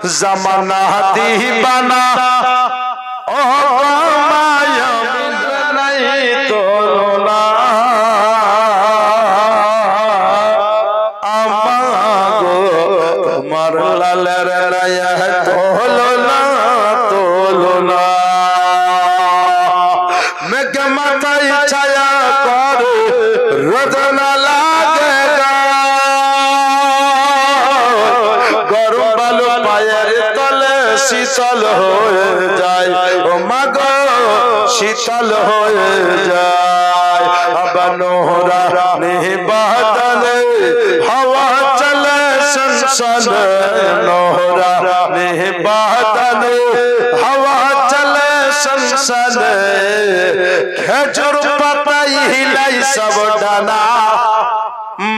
जमाना दीवाना ओ माया नहीं तोलना আমাগো তোমার লালের রায়া তোলনা তোলনা মেঘ মাথায় ছায়া করে রোদ না লাগে গরম বালু পায়ের তলে শীতল হয়ে যায় ও মাগো শীতল হয়ে যায় বনোরা নিবাদলে हवा चले संसन नोहरा निबादन हवा चले संसन खेजूर पताई हिलाई सब डाना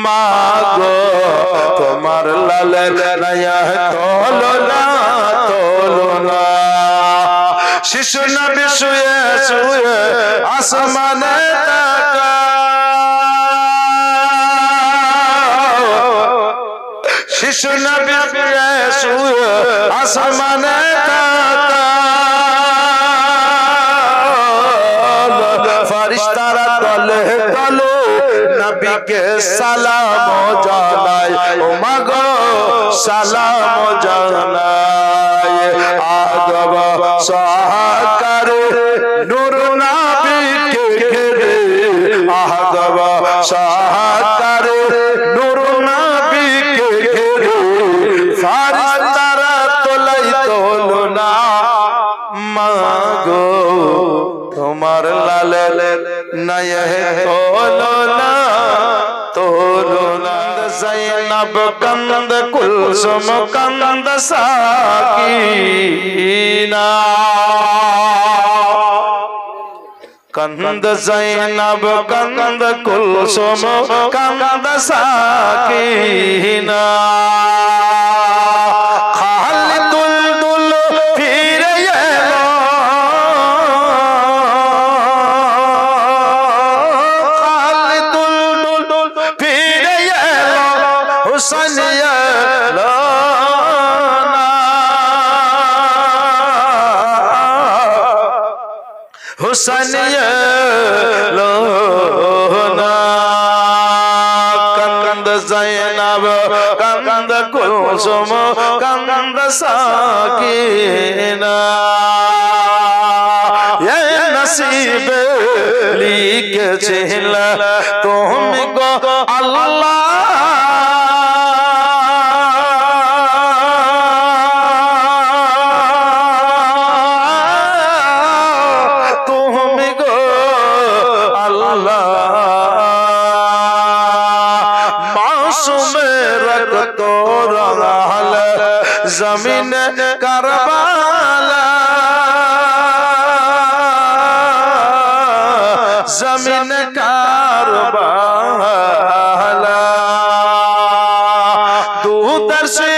मागो तुम्हार लाले नया तोलना तोलना शिशु नबी सुए सुए आसमाने तका शिशु नबी सुए आसमाने फरिश्तारा तले तलो नबी के सलाम जानाय ओ मागो सलाम जानाय आदब साहकर नूर नबी के घेरे आदब साहकर नूर नबी के घेरे फरिश्तारा तोलाई तोलना मागो तुम्हार लाले नये तोलना तोलना ज़ैनब कंद कुलसुम कंद साकीना कंद ज़ैनब कंद कुलसुम कंद साकीना खालिदुल दुल फिर ये खालिदुल दुल फिर ये हुसैन ये हुसैन लोना कंद ज़ैनब कंद कुलसुम कंद साकीना ये नसीब लिखे छिला तुमको अल्लाह जमीन करबाला जमीन करबाला दूतर से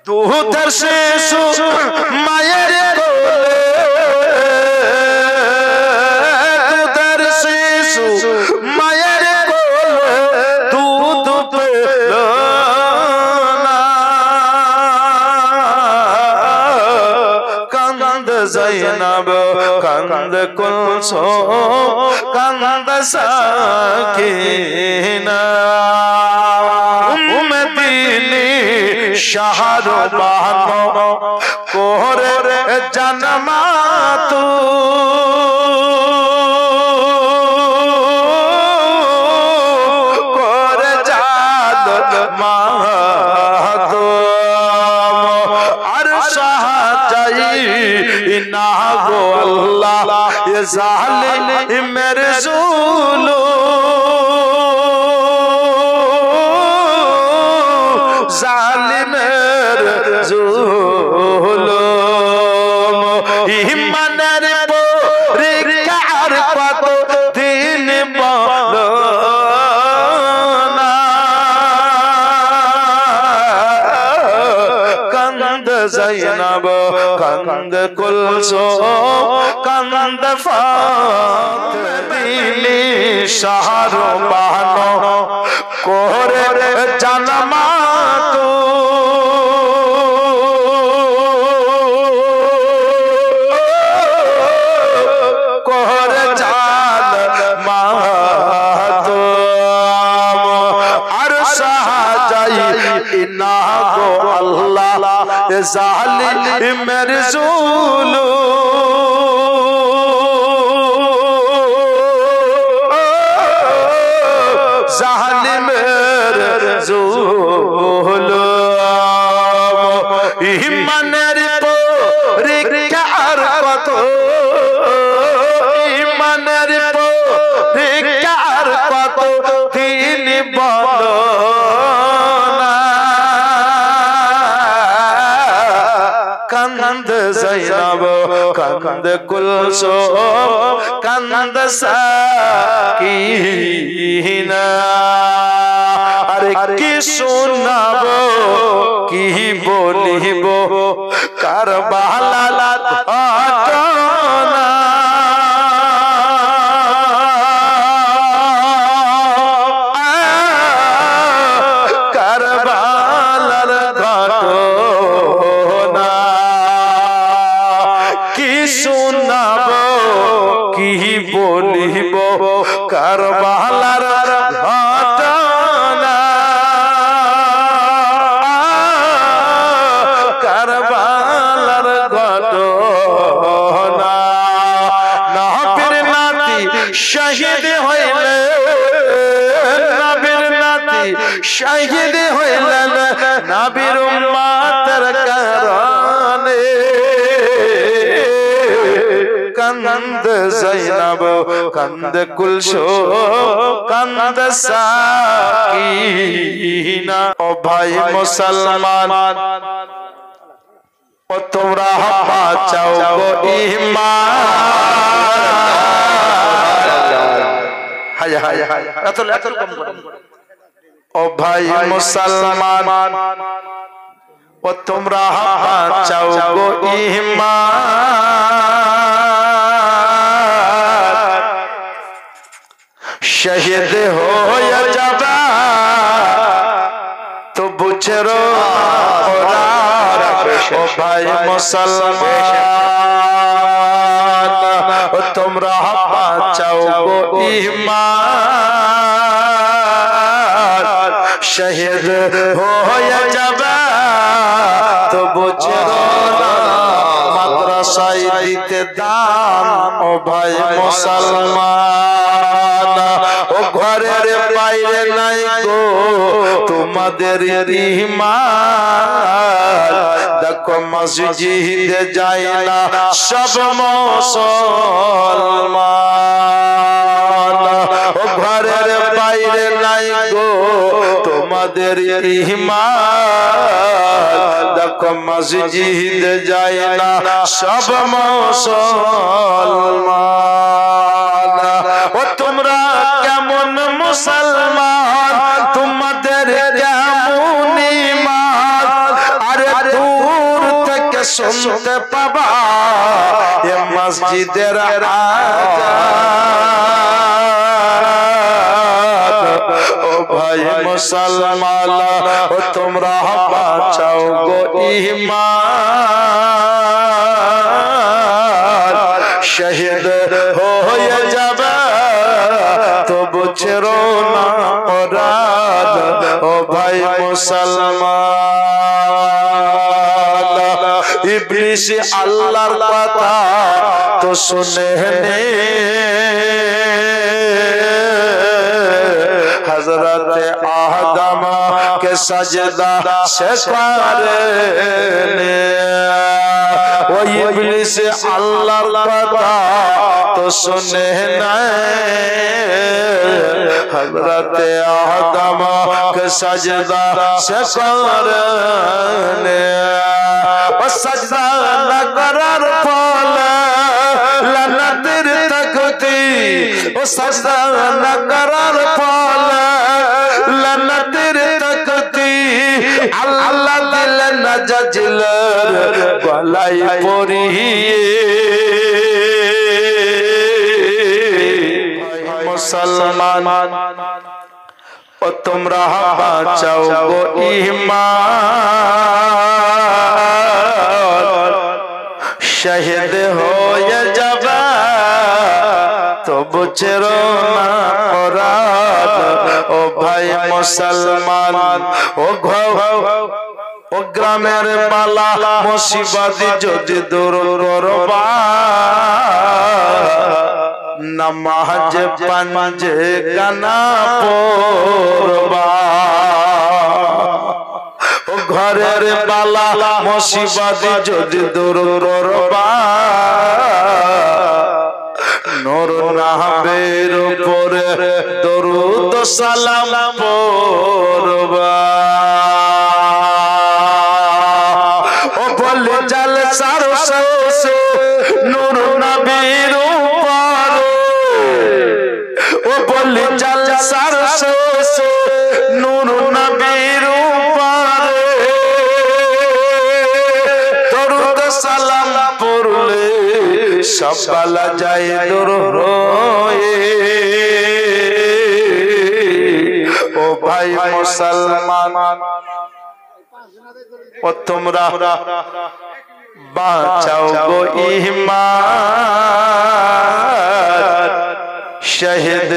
दूतर से मायर ज़ैनब कंद कुलसुम कंद साकीना उम्मतीनी शहर बहनो कोहरे जन्मा तू कोहरे जाद मातू ना गो अल्लाह ये जालिम मेरे ज़ुल्म जालिम मेरे ज़ुल्म ईमानेर परीक्षार कत दिन बलना कंद ज़ैनब कंद कुलसुम कंद फातिमी शहर बहनो জালিমের জুলুম জালিমের জুলুম ইমানের পরীক্ষার কত ইমানের পরীক্ষার কত তিনি বলো না কান্দ যায়নাব কান্দ কুলসুম কান্দ সাকিনা আরে কি শোনাবো কি বলিব কারবালার ঘটনা কারবালার ঘটনা কি শোনাবো কি বলিব কারবালার ঘটনা কারবালার ঘটনা নবীর নাতি শহীদ হইলে নবীর নাতি শহীদ হইলেন নবীর উম্মতের কারণে কান্দ যায়নাব কান্দ কুলসুম কান্দ সাকিনা ও ভাই মুসলমান ও তোমরা বাঁচাও গো ঈমান হায় হায় হায় এত কম করে ও ভাই মুসলমান ও তোমরা বাঁচাও গো ঈমান শহীদ হয়ে যাবা তো বুঝরো ও ভাই মুসলমান ও তোমরা বাঁচাও গো ঈমান শহীদ হয়ে যাবা তো বুঝরো মাদ্রাসায় দিতে দান ও ভাই মুসলমান ও ঘরের বাইরে নাই গো তোমাদের ঈমান দেখো মসজিদে যায় না সব মুসলমান ও ঘরের বাইরে নাই গো তোমাদের ঈমান দেখো মসজিদে যায় না সব মুসলমান ও তোমরা কেমন মুসলমান তোমাদের কেমন ঈমান আরে দূর থেকে শুনতে পাবা এ মসজিদের আযান ও ভাই মুসলমান ও তোমরা বাঁচাও গো ঈমান শহীদ হয়ে যাবে তো বুঝরো না মুরাদ ও ভাই মুসলমান ইবলিস আল্লাহর কথা তো শুনে নে हजरत आदम के सजदा से करने वो इब्लिस अल्लाह का तो सुने हजरत आदम के सजदा से करने वो सजदा न करार फला लनतिर तकती वो सजदा न करार फला लनतिर तकती अल्लाह दिल न जजल भलाई पड़िए मुसलमान ओ तुमरा बचाओ गो ईमान शहीद हो जाबा तो बुझरो ना मुराद ओ भाई मुसलमान ओ ও গ্রামের বালা মুসিবত যদি দূর করবা নামাজ পাঞ্জে গানা পড়বা ও ঘরের বালা মুসিবত যদি দূর করবা নূর নামের উপরে দরুদ সালাম পড়বা ও বলে জলসার শেষে নূর নবীর উপরে ও বলে জলসার শেষে নূর নবীর উপরে দরুদ সালাম পড়লে সব বালা যায় দূর হয়ে ও ভাই মুসলমান ও তোমরা বাঁচাও গো ঈমান শহীদ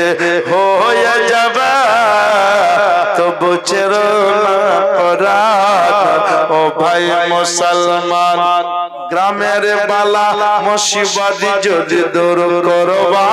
হয়ে যাবে তবু ছেড়ো না পরাণ ও ভাই মুসলমান গ্রামের বালা মুসিবত যদি দূর করবা